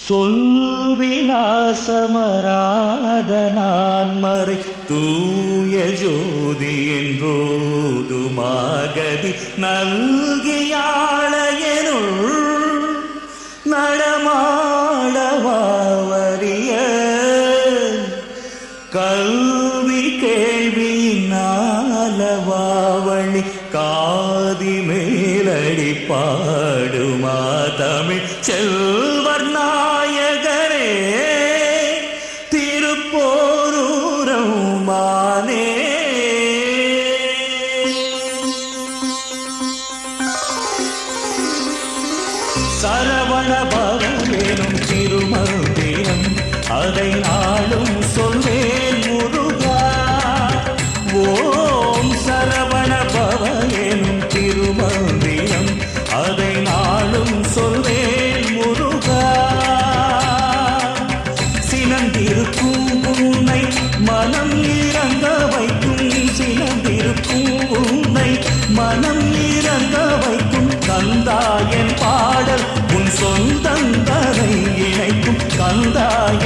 சொல்விலாசமராத நான்மறை தூய ஜோதி என்றோதுமாகதி நல்கியாளையனுள் நடமாடவாவரிய கல்வி கேள்வியினாலவாவழி காதி மேலடி பாடுமா தமிழ் செல்வர் நாயகரே திருப்போரூரமானே. சரவண பவனும் திருமந்திரம் அதை நாளும் சொல்வேன் முருகா. ஓம் சரவண பவனும் திருமந்திரம் அதை நாளும் சொல்வேன் முருகா. சினந்திருக்கும் உன்னை மனம் இறங்க வைக்கும், சினந்திருக்கும் உன்னை மனம் இறங்க வைக்கும் கந்தாயன் பாடல் உன் சொந்தங்களை இணைக்கும் கந்தாய